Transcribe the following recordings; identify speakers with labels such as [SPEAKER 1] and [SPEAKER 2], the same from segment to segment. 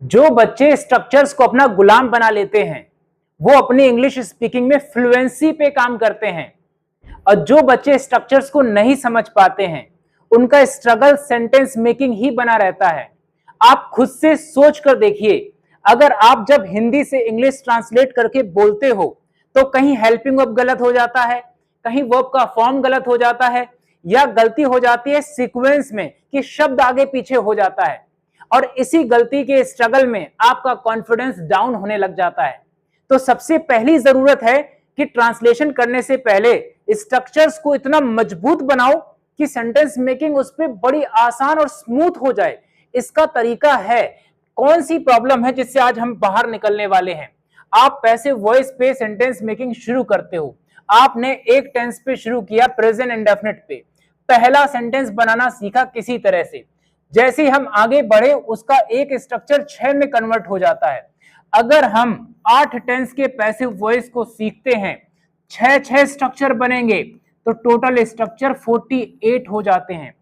[SPEAKER 1] जो बच्चे स्ट्रक्चर्स को अपना गुलाम बना लेते हैं वो अपनी इंग्लिश स्पीकिंग में फ्लुएंसी पे काम करते हैं, और जो बच्चे स्ट्रक्चर्स को नहीं समझ पाते हैं उनका स्ट्रगल सेंटेंस मेकिंग ही बना रहता है। आप खुद से सोच कर देखिए, अगर आप जब हिंदी से इंग्लिश ट्रांसलेट करके बोलते हो तो कहीं हेल्पिंग वर्ब गलत हो जाता है, कहीं वर्ब का फॉर्म गलत हो जाता है, या गलती हो जाती है सीक्वेंस में कि शब्द आगे पीछे हो जाता है, और इसी गलती के स्ट्रगल में आपका कॉन्फिडेंस डाउन होने लग जाता है। तो सबसे पहली जरूरत है कि ट्रांसलेशन करने से पहले स्ट्रक्चर्स को इतना मजबूत बनाओ कि सेंटेंस मेकिंग उस पर बड़ी आसान और स्मूथ हो जाए। इसका तरीका है, कौन सी प्रॉब्लम है जिससे आज हम बाहर निकलने वाले हैं। आप पैसिव वॉइस पे सेंटेंस मेकिंग शुरू करते हो, आपने एक टेंस पे शुरू किया, प्रेजेंट इंडेफिनिट पे पहला सेंटेंस बनाना सीखा किसी तरह से, जैसे ही हम आगे बढ़े उसका एक स्ट्रक्चर 6 में कन्वर्ट हो जाता है। अगर हम 8 टेंस के पैसिव वॉइस को सीखते हैं, 6 स्ट्रक्चर बनेंगे तो टोटल स्ट्रक्चर 48 हो जाते हैं।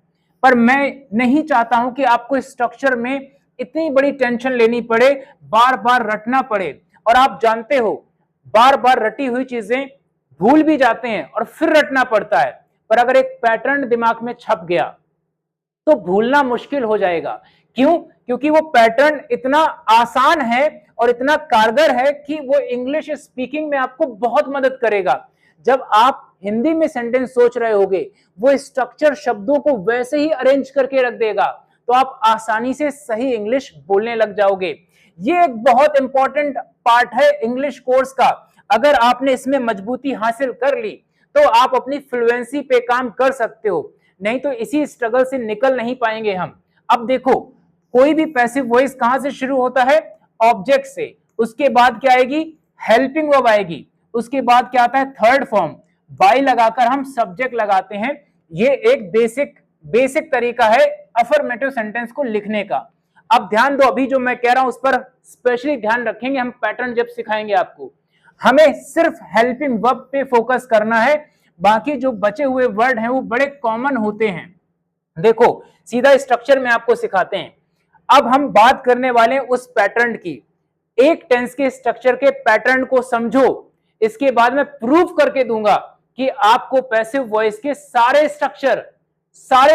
[SPEAKER 1] पर मैं नहीं चाहता हूं कि आपको स्ट्रक्चर में इतनी बड़ी टेंशन लेनी पड़े, बार बार रटना पड़े, और आप जानते हो बार बार रटी हुई चीजें भूल भी जाते हैं और फिर रटना पड़ता है। पर अगर एक पैटर्न दिमाग में छप गया तो भूलना मुश्किल हो जाएगा। क्यों? क्योंकि वो पैटर्न इतना आसान है और इतना कारगर है कि वो इंग्लिश स्पीकिंग में आपको बहुत मदद करेगा। जब आप हिंदी में सेंटेंस सोच रहे होगे, वो स्ट्रक्चर शब्दों को वैसे ही अरेंज करके रख देगा, तो आप आसानी से सही इंग्लिश बोलने लग जाओगे। ये एक बहुत इंपॉर्टेंट पार्ट है इंग्लिश कोर्स का। अगर आपने इसमें मजबूती हासिल कर ली तो आप अपनी फ्लुएंसी पे काम कर सकते हो, नहीं तो इसी स्ट्रगल से निकल नहीं पाएंगे हम। अब देखो, कोई भी पैसिव वॉइस कहां से शुरू होता है? ऑब्जेक्ट से। उसके बाद क्या आएगी? हेल्पिंग वर्ब आएगी। उसके बाद क्या आता है? Third form. बाय लगाकर हम सब्जेक्ट लगाते हैं। ये एक बेसिक तरीका है अफर्मेटिव सेंटेंस को लिखने का। अब ध्यान दो, अभी जो मैं कह रहा हूं उस पर स्पेशली ध्यान रखेंगे हम, पैटर्न जब सिखाएंगे आपको। हमें सिर्फ हेल्पिंग वर्ब पे फोकस करना है, बाकी जो बचे हुए वर्ड हैं वो बड़े कॉमन होते हैं। देखो, सीधा स्ट्रक्चर में आपको सिखाते हैं। अब हम बात करने वाले हैं उस पैटर्न की। एक टेंस के स्ट्रक्चर के पैटर्न को समझो, इसके बाद मैं प्रूफ करके दूंगा कि आपको पैसिव वॉइस के सारे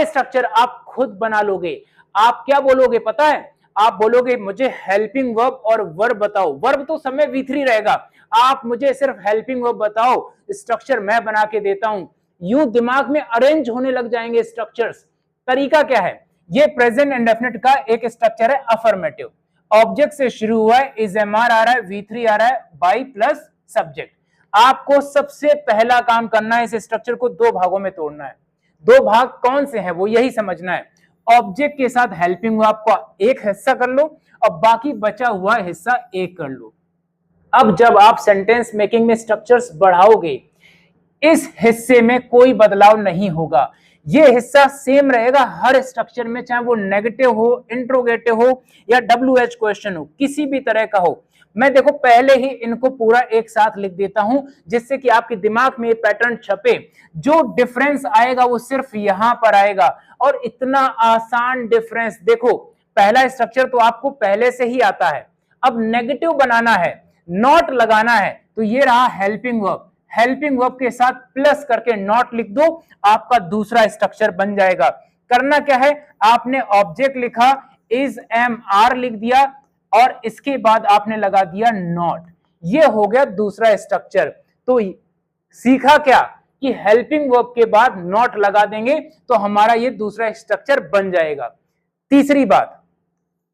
[SPEAKER 1] स्ट्रक्चर आप खुद बना लोगे। आप क्या बोलोगे पता है? आप बोलोगे मुझे हेल्पिंग वर्ब और वर्ब बताओ। वर्ब तो समय V3 रहेगा, आप मुझे सिर्फ हेल्पिंग वर्ब बताओ, स्ट्रक्चर मैं बना के देता हूं। यूं दिमाग में अरेंज होने लग जाएंगे स्ट्रक्चर्स। तरीका क्या है? ये प्रेजेंट इंडेफिनिट का एक स्ट्रक्चर है अफर्मेटिव। ऑब्जेक्ट से शुरू हुआ है, इज एमआर आ रहा है, V3 आ रहा है, बाई प्लस सब्जेक्ट। आपको सबसे पहला काम करना है, इस स्ट्रक्चर को 2 भागों में तोड़ना है। 2 भाग कौन से हैं वो यही समझना है। ऑब्जेक्ट के साथ हेल्पिंग वर्ब का एक हिस्सा कर लो और बाकी बचा हुआ हिस्सा एक कर लो। अब जब आप सेंटेंस मेकिंग में स्ट्रक्चर्स बढ़ाओगे, इस हिस्से में कोई बदलाव नहीं होगा। ये हिस्सा सेम रहेगा हर स्ट्रक्चर में, चाहे वो नेगेटिव हो, इंट्रोगेटिव हो या WH क्वेश्चन हो, किसी भी तरह का हो। मैं देखो पहले ही इनको पूरा एक साथ लिख देता हूं जिससे कि आपके दिमाग में ये पैटर्न छपे। जो डिफरेंस आएगा वो सिर्फ यहां पर आएगा, और इतना आसान डिफरेंस। देखो, पहला स्ट्रक्चर तो आपको पहले से ही आता है। अब नेगेटिव बनाना है, नॉट लगाना है, तो ये रहा हेल्पिंग वर्ब। हेल्पिंग वर्ब के साथ प्लस करके नॉट लिख दो, आपका दूसरा स्ट्रक्चर बन जाएगा। करना क्या है? आपने ऑब्जेक्ट लिखा, इज एम आर लिख दिया, और इसके बाद आपने लगा दिया नॉट। ये हो गया दूसरा स्ट्रक्चर। तो सीखा क्या कि हेल्पिंग वर्ब के बाद नॉट लगा देंगे तो हमारा ये दूसरा स्ट्रक्चर बन जाएगा। तीसरी बात,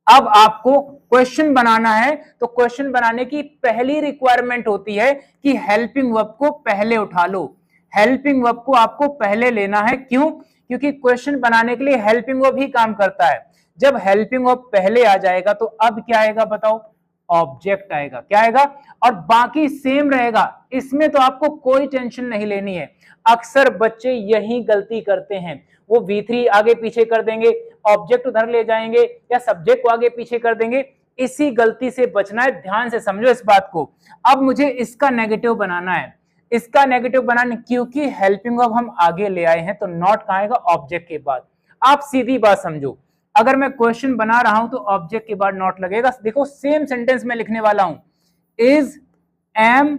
[SPEAKER 1] अब आपको क्वेश्चन बनाना है, तो क्वेश्चन बनाने की पहली रिक्वायरमेंट होती है कि हेल्पिंग वर्ब को पहले उठा लो। हेल्पिंग वर्ब को आपको पहले लेना है। क्यों? क्योंकि क्वेश्चन बनाने के लिए हेल्पिंग वर्ब ही काम करता है। जब हेल्पिंग वर्ब पहले आ जाएगा तो अब क्या आएगा बताओ? ऑब्जेक्ट आएगा। क्या आएगा? और बाकी सेम रहेगा, इसमें तो आपको कोई टेंशन नहीं लेनी है। अक्सर बच्चे यही गलती करते हैं, वो V3 आगे पीछे कर देंगे, ऑब्जेक्ट उधर ले जाएंगे या सब्जेक्ट को आगे पीछे कर देंगे। इसी गलती से बचना है, ध्यान से समझो इस बात को। अब मुझे इसका नेगेटिव बनाना है। इसका नेगेटिव बनाने, क्योंकि हेल्पिंग वर्ब हम आगे ले आए हैं तो नॉट कहां आएगा? ऑब्जेक्ट के बाद। आप सीधी बात समझो, अगर मैं क्वेश्चन बना रहा हूं तो ऑब्जेक्ट के बाद नॉट लगेगा। देखो सेम सेंटेंस में लिखने वाला हूं, इज एम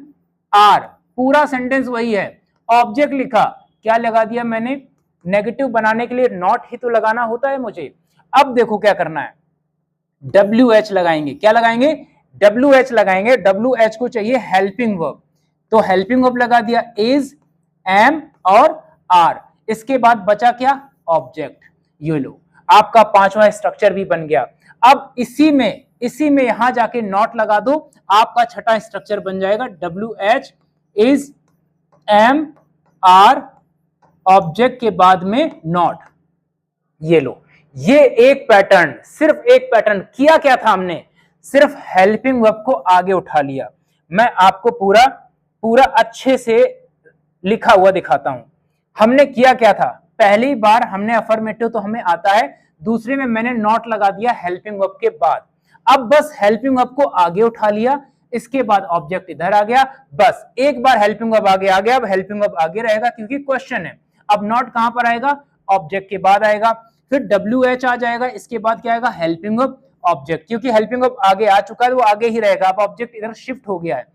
[SPEAKER 1] आर, पूरा सेंटेंस वही है, ऑब्जेक्ट लिखा, क्या लगा दिया मैंने, नेगेटिव बनाने के लिए नॉट ही तो लगाना होता है मुझे। अब देखो क्या करना है, WH लगाएंगे, क्या लगाएंगे, WH लगाएंगे। WH को चाहिए हेल्पिंग वर्ब, तो हेल्पिंग वर्ब लगा दिया, इज एम और आर। इसके बाद बचा क्या, ऑब्जेक्ट। ये लो आपका पांचवा स्ट्रक्चर भी बन गया। अब इसी में यहां जाके नॉट लगा दो, आपका छठा स्ट्रक्चर बन जाएगा, WH is am are, object के बाद में नॉट। ये लो, ये एक पैटर्न, सिर्फ एक पैटर्न किया क्या था हमने, सिर्फ हेल्पिंग वर्ब को आगे उठा लिया। मैं आपको पूरा अच्छे से लिखा हुआ दिखाता हूं। हमने किया क्या था, पहली बार हमने अफर्मेटिव तो हमें आता है, दूसरे में मैंने नॉट लगा दिया हेल्पिंग वर्ब के बाद। अब बस हेल्पिंग वर्ब को आगे उठा लिया, इसके बाद ऑब्जेक्ट इधर आ गया, बस एक बार हेल्पिंग वर्ब आगे आ गया। अब हेल्पिंग वर्ब आगे रहेगा क्योंकि क्वेश्चन है। अब नॉट कहां पर आएगा, ऑब्जेक्ट के बाद आएगा, फिर WH आ जाएगा, इसके बाद क्या आएगा, हेल्पिंग वर्ब ऑब्जेक्ट, क्योंकि हेल्पिंग वर्ब आगे आ चुका है वो आगे ही रहेगा। अब ऑब्जेक्ट इधर शिफ्ट हो गया है।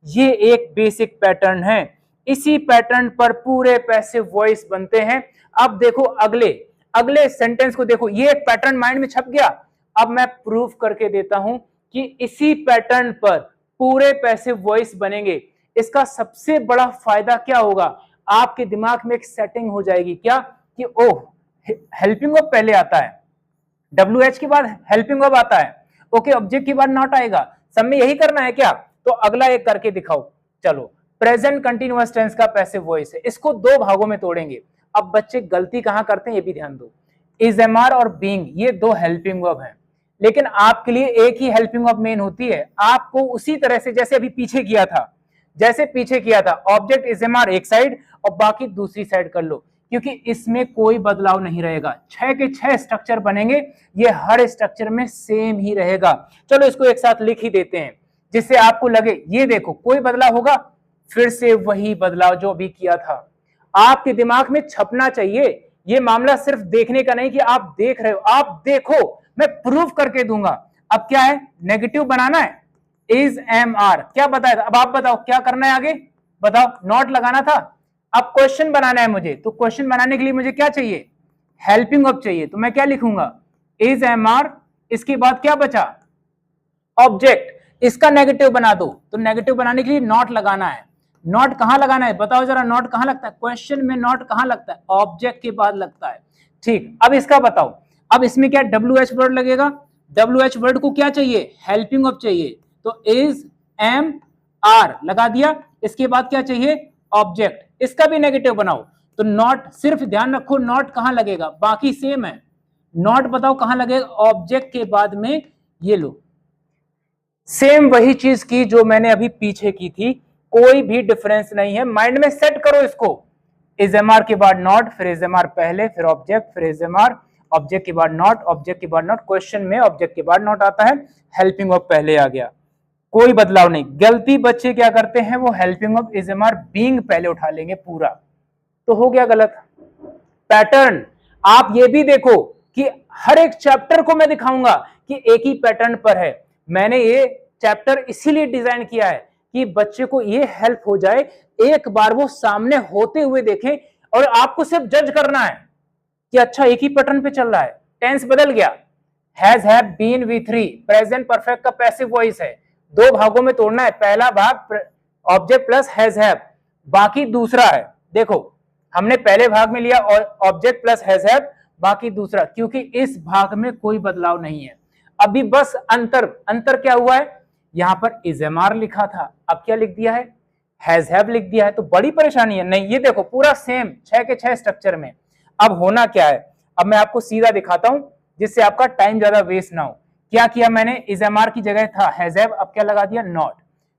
[SPEAKER 1] ये एक बेसिक पैटर्न है, इसी पैटर्न पर पूरे पैसिव वॉइस बनते हैं। अब देखो अगले सेंटेंस को देखो, ये एक पैटर्न माइंड में छप गया। अब मैं प्रूफ करके देता हूं कि इसी पैटर्न पर पूरे पैसिव वॉइस बनेंगे। इसका सबसे बड़ा फायदा क्या होगा, आपके दिमाग में एक सेटिंग हो जाएगी, क्या कि ओह हेल्पिंग वर्ब पहले आता है, WH के बाद हेल्पिंग वर्ब आता है, ओके ऑब्जेक्ट के बाद नॉट आएगा, सब में यही करना है क्या। तो अगला एक करके दिखाओ, चलो। प्रेजेंट कंटिन्यूअस टेंस का पैसिव वॉइस है, इसको दो भागों में तोड़ेंगे। अब बच्चे गलती कहां करते हैं ये भी ध्यान दो, इज, एम आर और बीइंग, ये दो हेल्पिंग वर्ब हैं, लेकिन आपके लिए एक ही हेल्पिंग वर्ब मेन होती है। आपको उसी तरह से जैसे अभी पीछे किया था, ऑब्जेक्ट इज, एम आर एक साइड और बाकी दूसरी साइड कर लो, क्योंकि इसमें कोई बदलाव नहीं रहेगा। 6 के 6 स्ट्रक्चर बनेंगे, ये हर स्ट्रक्चर में सेम ही रहेगा। चलो इसको एक साथ लिख ही देते हैं जिससे आपको लगे, ये देखो कोई बदलाव होगा, फिर से वही बदलाव जो अभी किया था। आपके दिमाग में छपना चाहिए, ये मामला सिर्फ देखने का नहीं कि आप देख रहे हो, आप देखो, मैं प्रूफ करके दूंगा। अब क्या है, नेगेटिव बनाना है, इज, एम, आर, क्या बताया था, अब आप बताओ क्या करना है आगे, बताओ, नॉट लगाना था। अब क्वेश्चन बनाना है मुझे, तो क्वेश्चन बनाने के लिए मुझे क्या चाहिए, हेल्पिंग वर्ब चाहिए, तो मैं क्या लिखूंगा, इज, एम, आर, इसके बाद क्या बचा, ऑब्जेक्ट, इसका नेगेटिव बना दो। तो नेगेटिव बनाने के लिए नॉट लगाना है। नॉट कहां लगाना है बताओ जरा, नॉट कहां लगता है, क्वेश्चन में नॉट कहां लगता है, ऑब्जेक्ट के बाद लगता है। ठीक, अब इसका बताओ, अब इसमें क्या WH वर्ड लगेगा, WH वर्ड को क्या चाहिए, हेल्पिंग वर्ब चाहिए, तो इज, एम, आर लगा दिया, इसके बाद क्या चाहिए, ऑब्जेक्ट, इसका भी नेगेटिव बनाओ। तो नॉट, सिर्फ ध्यान रखो नॉट कहां लगेगा, बाकी सेम है। नॉट बताओ कहां लगेगा, ऑब्जेक्ट के बाद में, ये लो सेम वही चीज की जो मैंने अभी पीछे की थी, कोई भी डिफरेंस नहीं है। माइंड में सेट करो इसको, इज, एम, आर के बाद नॉट, फिर इज, एम, आर पहले, फिर ऑब्जेक्ट, फिर इज, एम, आर, ऑब्जेक्ट के बाद नॉट, ऑब्जेक्ट के बाद नॉट। क्वेश्चन में ऑब्जेक्ट के बाद नॉट आता है, हेल्पिंग वर्ब पहले आ गया, कोई बदलाव नहीं। गलती बच्चे क्या करते हैं, वो helping verb is, am, are, being पहले उठा लेंगे पूरा, तो हो गया गलत पैटर्न। आप ये भी देखो कि हर एक चैप्टर को मैं दिखाऊंगा कि एक ही पैटर्न पर है। मैंने ये चैप्टर इसीलिए डिजाइन किया है कि बच्चे को ये हेल्प हो जाए, एक बार वो सामने होते हुए देखें और आपको सिर्फ जज करना है कि अच्छा एक ही पैटर्न पे चल रहा है, टेंस बदल गया, has, have, been, V3 present perfect का पैसिव वॉइस है, दो भागों में तोड़ना है, पहला भाग ऑब्जेक्ट प्लस हैज, हैव, बाकी दूसरा है। देखो हमने पहले भाग में लिया और ऑब्जेक्ट प्लस हैज, हैव, बाकी दूसरा, क्योंकि इस भाग में कोई बदलाव नहीं है। अभी बस अंतर क्या हुआ है, यहां पर इज, एम, आर लिखा था, अब क्या लिख दिया है, हैज, हैव लिख दिया है, तो बड़ी परेशानी है नहीं। ये देखो पूरा सेम 6 के 6 स्ट्रक्चर में। अब होना क्या है, अब मैं आपको सीधा दिखाता हूं जिससे आपका टाइम ज्यादा वेस्ट ना हो। क्या किया मैंने, इज, एम, आर की जगह था हैज, हैव, अब क्या लगा दिया, नॉट।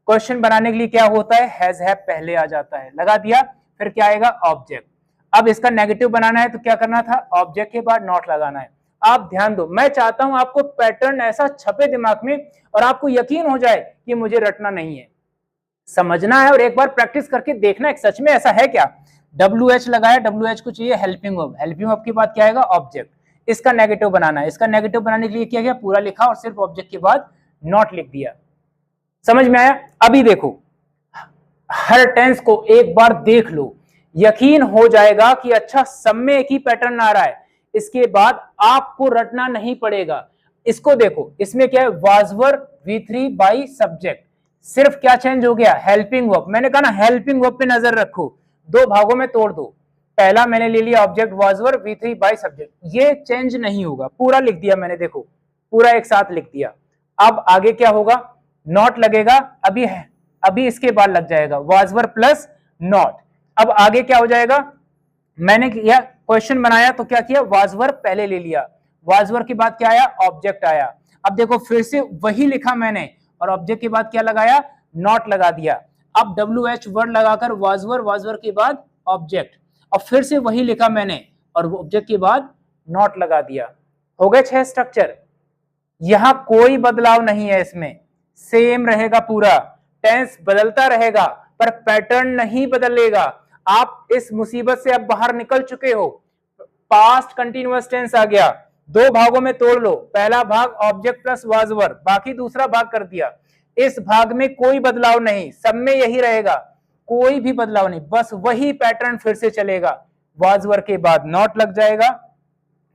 [SPEAKER 1] क्वेश्चन बनाने के लिए क्या होता है, हैज, हैव पहले आ जाता है, लगा दिया, फिर क्या आएगा, ऑब्जेक्ट। अब इसका नेगेटिव बनाना है तो क्या करना था, ऑब्जेक्ट के बाद नॉट लगाना है। आप ध्यान दो, मैं चाहता हूं आपको पैटर्न ऐसा छपे दिमाग में और आपको यकीन हो जाए कि मुझे रटना नहीं है, समझना है और एक बार प्रैक्टिस करके देखना है सच में ऐसा है क्या। WH लगाया, WH को चाहिए हेल्पिंग वर्ब, हेल्पिंग वर्ब के बाद क्या आएगा, ऑब्जेक्ट, इसका नेगेटिव बनाना है। इसका नेगेटिव बनाने के लिए क्या किया, पूरा लिखा और सिर्फ ऑब्जेक्ट के बाद नॉट लिख दिया। समझ में आया? अभी देखो, हर टेंस को एक बार देख लो, यकीन हो जाएगा कि अच्छा सब में एक ही पैटर्न आ रहा है। इसके बाद आपको रटना नहीं पड़ेगा। इसको देखो, इसमें क्या है, was were V3 by subject, सिर्फ क्या चेंज हो गया, हेल्पिंग वर्ब। मैंने कहा ना हेल्पिंग वर्ब पे नजर रखो, दो भागों में तोड़ दो। पहला मैंने ले लिया object was were V3 by subject, ये चेंज नहीं होगा, पूरा लिख दिया मैंने, देखो पूरा एक साथ लिख दिया। अब आगे क्या होगा, नॉट लगेगा, अभी इसके बाद लग जाएगा वाज वर प्लस नॉट। अब आगे क्या हो जाएगा, मैंने किया क्वेश्चन बनाया तो क्या किया, वाज वर पहले ले लिया, वाज वर के बाद क्या आया, ऑब्जेक्ट आया। अब देखो फिर से वही लिखा मैंने और ऑब्जेक्ट के बाद क्या लगाया, नॉट लगा दिया। अब WH वर्ड लगाकर वाज वर के बाद ऑब्जेक्ट, और फिर से वही लिखा मैंने और ऑब्जेक्ट के बाद नॉट लगा दिया। हो गए 6 स्ट्रक्चर। यहां कोई बदलाव नहीं है, इसमें सेम रहेगा पूरा, टेंस बदलता रहेगा पर पैटर्न नहीं बदलेगा। आप इस मुसीबत से अब बाहर निकल चुके हो। पास्ट कंटिन्यूअस टेंस आ गया, दो भागों में तोड़ लो, पहला भाग ऑब्जेक्ट प्लस वाज वर, बाकी दूसरा भाग कर दिया। इस भाग में कोई बदलाव नहीं, सब में यही रहेगा, कोई भी बदलाव नहीं, बस वही पैटर्न फिर से चलेगा। वाज वर के बाद नॉट लग जाएगा,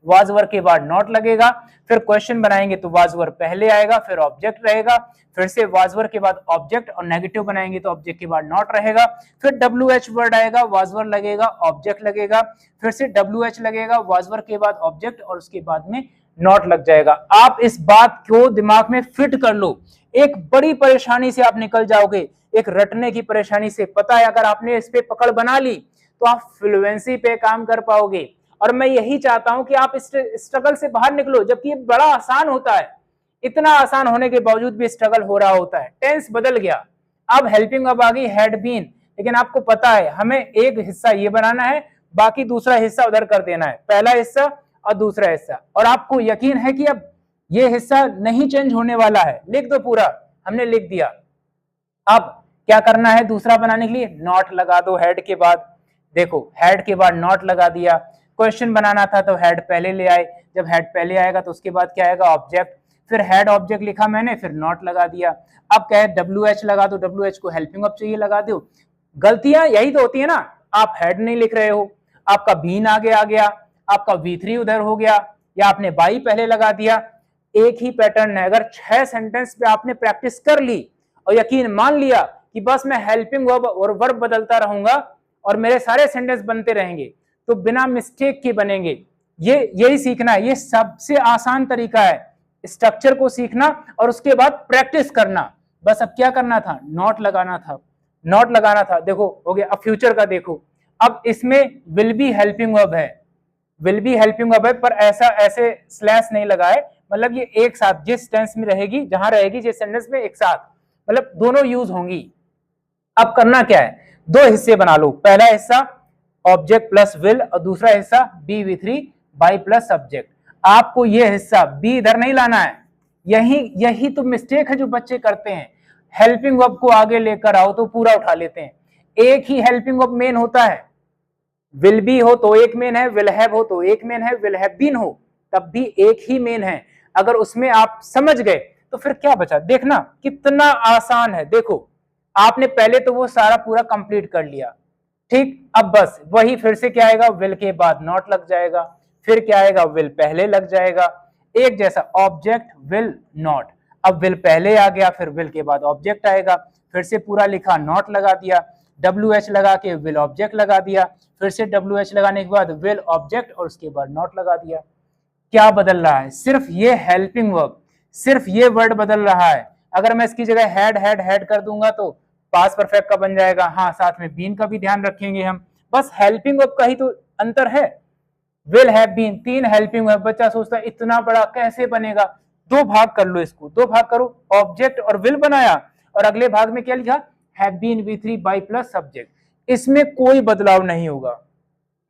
[SPEAKER 1] वाज वर के बाद नॉट लगेगा, फिर क्वेश्चन बनाएंगे तो वाज वर पहले आएगा, फिर ऑब्जेक्ट रहेगा, फिर से वाज वर के बाद ऑब्जेक्ट, और नेगेटिव बनाएंगे तो ऑब्जेक्ट के बाद नॉट रहेगा, फिर WH वर्ड आएगा, वाज वर लगेगा, ऑब्जेक्ट लगेगा, फिर से WH लगेगा, वाज वर के बाद ऑब्जेक्ट, और उसके बाद में नॉट लग जाएगा। आप इस बात को दिमाग में फिट कर लो, एक बड़ी परेशानी से आप निकल जाओगे, एक रटने की परेशानी से। पता है अगर आपने इस पे पकड़ बना ली तो आप फ्लुएंसी पे काम कर पाओगे। और मैं यही चाहता हूं कि आप इस स्ट्रगल से बाहर निकलो, जबकि ये बड़ा आसान होता है, इतना आसान होने के बावजूद भी स्ट्रगल हो रहा होता है। टेंस बदल गया, अब हेल्पिंग अब आ गई हैड बीन, लेकिन आपको पता है हमें एक हिस्सा ये बनाना है, बाकी दूसरा हिस्सा उधर कर देना है, पहला हिस्सा और दूसरा हिस्सा। और आपको यकीन है कि अब ये हिस्सा नहीं चेंज होने वाला है। लिख दो पूरा, हमने लिख दिया। अब क्या करना है दूसरा बनाने के लिए, नॉट लगा दो हेड के बाद। देखो हेड के बाद नॉट लगा दिया, क्वेश्चन बनाना था तो हेड पहले ले आए, जब हेड पहले आएगा तो उसके बाद क्या आएगा, ऑब्जेक्ट, फिर हेड ऑब्जेक्ट लिखा मैंने, फिर नॉट लगा दिया। अब क्या है, WH लगा दो, WH को हेल्पिंग वर्ब चाहिए लगा दो। गलतियां यही तो होती है ना, आप हेड नहीं लिख रहे हो, आपका बीन आगे आ गया, आपका V3 उधर हो गया, या आपने बाई पहले लगा दिया। एक ही पैटर्न है। अगर 6 सेंटेंस पे आपने प्रैक्टिस कर ली और यकीन मान लिया कि बस मैं हेल्पिंग वर्ब और वर्ब बदलता रहूंगा और मेरे सारे सेंटेंस बनते रहेंगे, तो बिना मिस्टेक के बनेंगे। यही सीखना है, ये सबसे आसान तरीका है स्ट्रक्चर को सीखना और उसके बाद प्रैक्टिस करना। बस अब क्या करना था, नॉट लगाना था, नॉट लगाना था। देखो हो गया। अब फ्यूचर का देखो, अब इसमें विल बी हेल्पिंग वर्ब है, विल बी हेल्पिंग वर्ब है, पर ऐसे स्लैश नहीं लगा है, मतलब ये एक साथ जिस टेंस में रहेगी, जहां रहेगी जिस सेंटेंस में, एक साथ, मतलब दोनों यूज होंगी। अब करना क्या है, दो हिस्से बना लो, पहला हिस्सा ऑब्जेक्ट प्लस विल और दूसरा हिस्सा B3 बाई प्लस सब्जेक्ट। आपको यह हिस्सा बी इधर नहीं लाना है, यही तो मिस्टेक है जो बच्चे करते हैं। हेल्पिंग वर्ब को आगे लेकर आओ तो पूरा उठा लेते हैं। एक ही हेल्पिंग वर्ब मेन होता है, विल बी हो तो एक मेन है, विल हैव हो तो एक मेन है, विल हैव बीन हो तब भी एक ही मेन है। अगर उसमें आप समझ गए तो फिर क्या बचा, देखना कितना आसान है। देखो आपने पहले तो वो सारा पूरा कंप्लीट कर लिया, ठीक। अब बस वही फिर से क्या आएगा, विल के बाद नॉट लग जाएगा, फिर क्या आएगा, विल पहले लग जाएगा, एक जैसा ऑब्जेक्ट विल नॉट। अब विल पहले आ गया, फिर विल के बाद ऑब्जेक्ट आएगा, फिर से पूरा लिखा, नॉट लगा दिया, WH लगा के विल ऑब्जेक्ट लगा दिया, फिर से WH लगाने के बाद विल ऑब्जेक्ट और उसके बाद नॉट लगा दिया। क्या बदल रहा है, सिर्फ ये हेल्पिंग वर्ब, सिर्फ ये वर्ड बदल रहा है। अगर मैं इसकी जगह हैड कर दूंगा तो पास्ट परफेक्ट का बन जाएगा। हाँ, साथ में बीन का भी ध्यान रखेंगे हम, बस हेल्पिंग वर्ब का ही तो अंतर है। Will have been, 3 helping verb. बच्चा सोचता है इतना बड़ा कैसे बनेगा, दो भाग कर लो इसको, दो भाग करो, ऑब्जेक्ट और विल बनाया और अगले भाग में क्या लिखा, have been V3 by plus subject. इसमें कोई बदलाव नहीं होगा।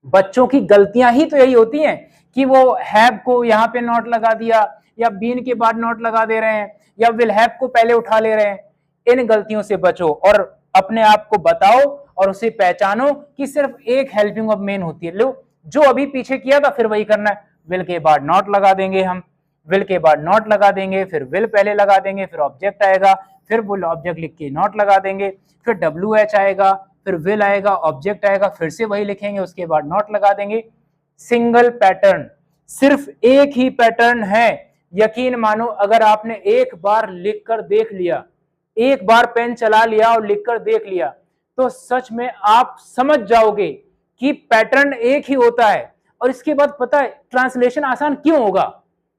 [SPEAKER 1] बच्चों की गलतियां ही तो यही होती हैं कि वो हैव को यहाँ पे नॉट लगा दिया, या बीन के बाद नॉट लगा दे रहे हैं, या विल हैव को पहले उठा ले रहे हैं। इन गलतियों से बचो और अपने आप को बताओ और उसे पहचानो कि सिर्फ एक हेल्पिंग वर्ब मेन होती है। लो जो अभी पीछे किया था फिर वही करना है, विल के बाद नॉट लगा देंगे हम, विल के बाद नॉट लगा देंगे, फिर विल पहले लगा देंगे, फिर ऑब्जेक्ट आएगा, फिर वो ऑब्जेक्ट लिख के नॉट लगा देंगे, फिर WH आएगा, फिर विल आएगा, ऑब्जेक्ट आएगा, फिर से वही लिखेंगे, उसके बाद नॉट लगा देंगे। सिंगल पैटर्न, सिर्फ एक ही पैटर्न है। यकीन मानो अगर आपने एक बार लिखकर देख लिया, एक बार पेन चला लिया और लिखकर देख लिया, तो सच में आप समझ जाओगे कि पैटर्न एक ही होता है। और इसके बाद पता है ट्रांसलेशन आसान क्यों होगा,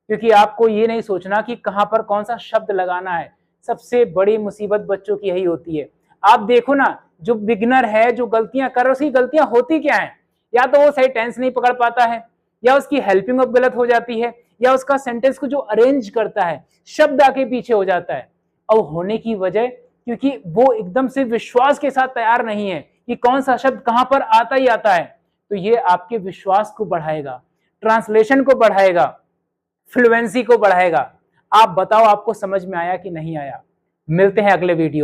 [SPEAKER 1] क्योंकि आपको ये नहीं सोचना कि कहां पर कौन सा शब्द लगाना है। सबसे बड़ी मुसीबत बच्चों की यही होती है। आप देखो ना, जो बिगिनर है, जो गलतियां कर रहा है, उसकी गलतियां होती क्या है? या तो वो सही टेंस नहीं पकड़ पाता है, या उसकी हेल्पिंग ऑफ गलत हो जाती है, या उसका सेंटेंस को जो अरेंज करता है शब्द आके पीछे हो जाता है। और होने की वजह क्योंकि वो एकदम से विश्वास के साथ तैयार नहीं है कि कौन सा शब्द कहां पर आता ही आता है। तो ये आपके विश्वास को बढ़ाएगा, ट्रांसलेशन को बढ़ाएगा, फ्लुएंसी को बढ़ाएगा। आप बताओ आपको समझ में आया कि नहीं आया? मिलते हैं अगले वीडियो में।